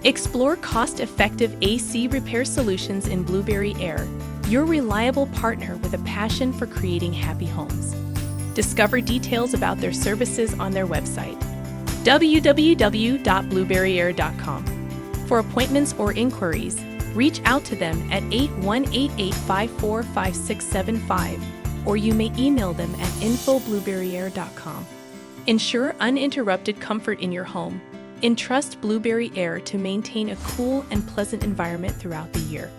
Explore cost-effective AC repair solutions in Blueberry Air, your reliable partner with a passion for creating happy homes. Discover details about their services on their website, www.blueberryair.com. For appointments or inquiries, reach out to them at 8188-545675, or you may email them at info@blueberryair.com. Ensure uninterrupted comfort in your home. Entrust Blueberry Air to maintain a cool and pleasant environment throughout the year.